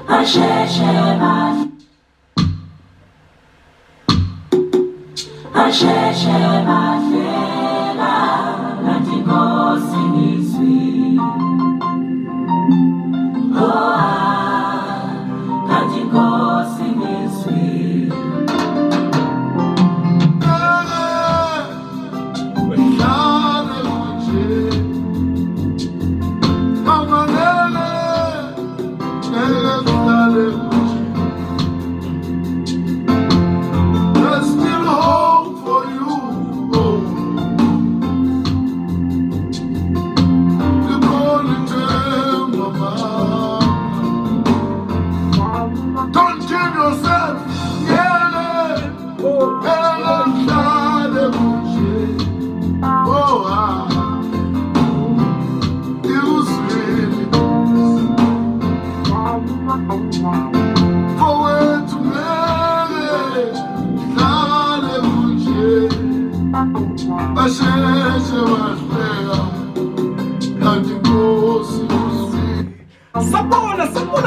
basheshe bahleka kanti inkosi ngizwi kanti inkosi ngizwi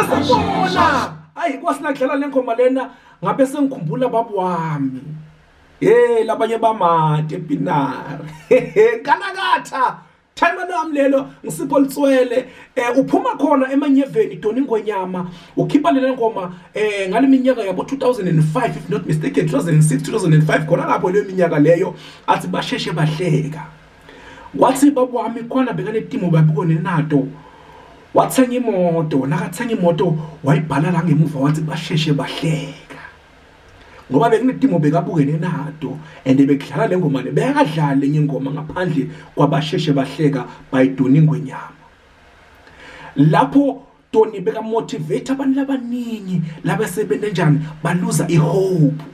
Sabona hayi kwasinadlala lengoma lena ngabe sengikhumbula babu wami labanye bamade epinari kanakatha time nami lelo ngisipho litswele uphuma khona emanyeveni Donny ngwenyama ukhipha le ngoma ngale minyaka yabo 2005 if not mistaken 2006 2005 khona lapho leyo minyaka leyo athi basheshe bahleka wathi babu wami khona bekane timo babukone nato wathenga imoto nakathenga imoto wayibhala la ngemuva wathi basheshe bahleka ngoba bekunetimo bekabukene nato and bekudlala le ngoma le bekadlala enye ingoma ngaphandle kwabasheshe bahleka by Donny ngwenyama lapho Donny beka motivate abantu labaningi labasebenza njani baluza ihope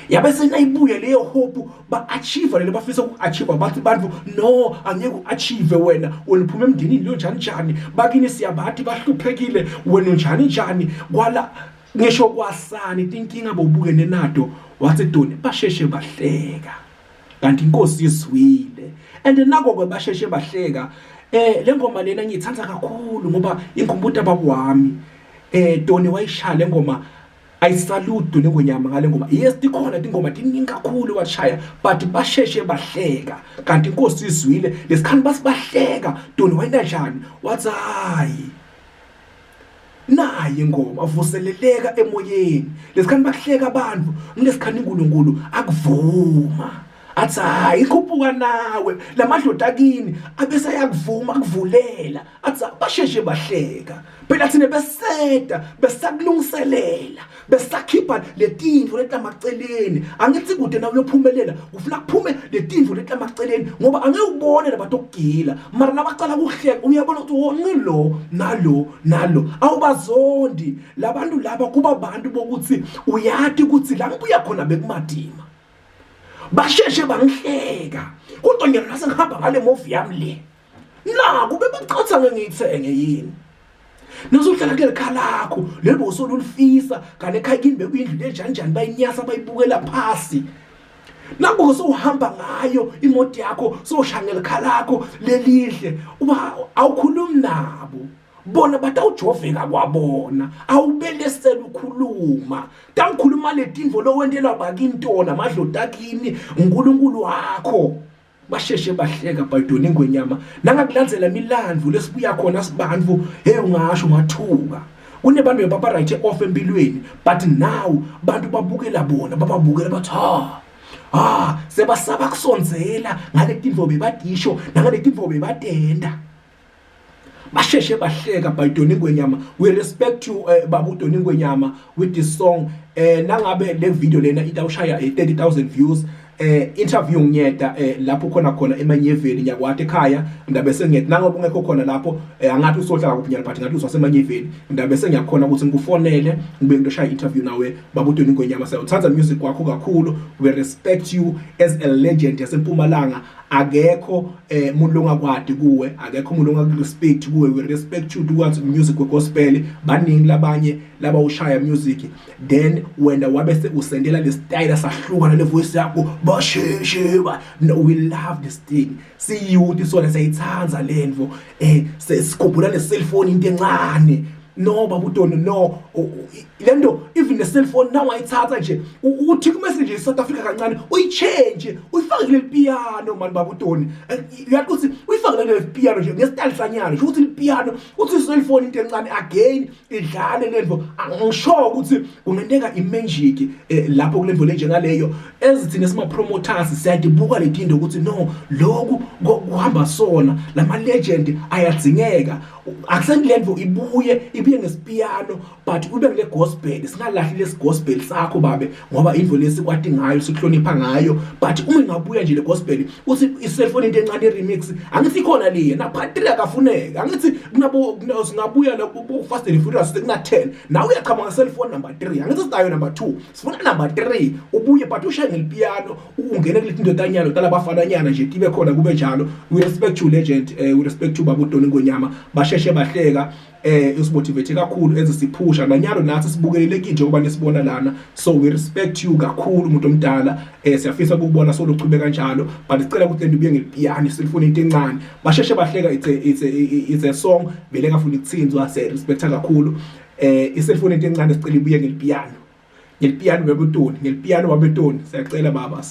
yabe senayibuye leyo hope ba achieve le bafisa uku-achieve bathi bantu no angeke u-achieve wena uphuma emndenini lo njani bakini siyabathi bahluphekile wena njani kwala ngisho kwasani inkinga bobukene nato wathi Donny basheshe bahleka kanti inkosi iswile and nako kwebasheshe bahleka le ngoma lena ngiyithanda kakhulu ngoba inkumbuta babu wami Donny wayishaya le ngoma I salute Donny ngwenyama ngale ngoma yes dikhona ingoma tiningi kakhulu washaya but basheshe bahleka kanti inkosi izwile lesikhani basibahleka Donny wayenda njani wathi hayi naye ingoma avuseleleka emoyeni lesikhani bahleka abantu ngilesikhani uNkulunkulu akuvuma athi hayi ikhuphuka nawe lamadloda akini abese yakuvuma akuvulela athi basheshe bahleka phela thina beseda besakulungiselela besakhipha letindvo letamaceleni angithi kude nawe uyophumelela ufuna kuphume letindvo letamaceleni ngoba angeke ubone labatokugila mara nabacala kuhleka uyabona ukuthi ngilo nalo awubazondi labantu laba kuba abantu bokuthi uyathi ukuthi la ngibuya khona bekumadima basheshe bangihleka kodwa ngiyena nasengihamba ngale movie yami le naku bebacotha ngengithenge yini nazohlala ke likhalakho lelo bosolulifisa kane ekhayini bekuyindlu lenjani bayinyasa bayibukela phasi naku sohamba ngayo imoto yakho soshangela likhalakho lelihle uba awukhulumi nabo bona batawujoveka kwabona awubelesela ukhuluma tawukhuluma letindvo lo wentela bakintona madloda kini uNkulunkulu wakho basheshe bahleka by Donny ngwenyama nangakulandzela imilandvu lesibuya khona sibantu ungasho ungathuka kunebantu bebaba right off empilweni but now bantu babukela bona bababukela bathi sebasaba kusonzela ngale tindvo bebadisho nangale tindvo bebadenda basheshe bahleka by Donny ngwenyama. We respect you babu Donny ngwenyama with this song nangabe le video lena itawushaya 30,000 views interview ngiyeda lapho khona emanyeveni nyakwathe ekhaya ndabe sengiyethi nangoba ungekho khona lapho angathi usohlala kuphinyana but ngathi usasemanyeveni ndabe sengiyakhona ukuthi ngikufonele ngibe ngizoshaya interview nawe babu Donny ngwenyama. Sayothatha music wakho kakhulu. We respect you as a legend yaseMpumalanga. Akekho umuntu longakwadi kuwe, akekho umuntu ongakurespect kuwe. We respect you towards music we gospel baningi labanye laba ushaya music then wena wabese usendela le style sahlukana le voice yakho basheshe no, we love this thing. See you this one sayithanza lendvo sesikhuphula ne cellphone into encane no baba uDonny no lento even the cell phone now ayithatha nje uthi ku message eSouth Africa kancane uyichange uyifake kuleli piano man baba uDonny uyathi ukuthi uyifake kuleli piano nje ngesitali sanyana nje ukuthi ipiano uthi cell phone into encane again idlale lento angisho ukuthi kungenteka imagic lapho kulento le njengaleyo ezithina sima promoters siyadibuka letindo ukuthi no lokhu kuhamba sona lama legend ayadzingeka akusengilevo ibuye ngesipiano but ube ngile gospel singalahli lesi gospel sakho babe ngoba indvo lesikwati ngayo sihlonipha ngayo but uma ingabuya nje le gospel uthi iselfone into encane remix angithi khona le na battery akafuneka angithi kunabo singabuya lapho fast and furious kuna 10 nawe uyaqhama ngeselfone number 3 angithi sitayo number 2 sifuna number 3 ubuye but ushaye ngelipiano ungene kulethi ndodanyana utala bafananyana nje tibe khona kube njalo. We respect you legend, we respect you baba uDonny ngwenyama basheshe bahleka usimotivate kakhulu ezisiphusha nanyalo nathi sibukeleleke njengoba nesibona lana, so we respect you kakhulu umuntu omdala siyafisa ukubona solo uchube kanjalo but sicela ukuthi lento ubuye ngelipiano silifuna into encane basheshe bahleka. It's a song vele ngafuna ukuthinzwa se respecta kakhulu iselfone into encane sicela ibuye ngelipiano baba uDonny ngelipiano baba uDonny siyacela baba.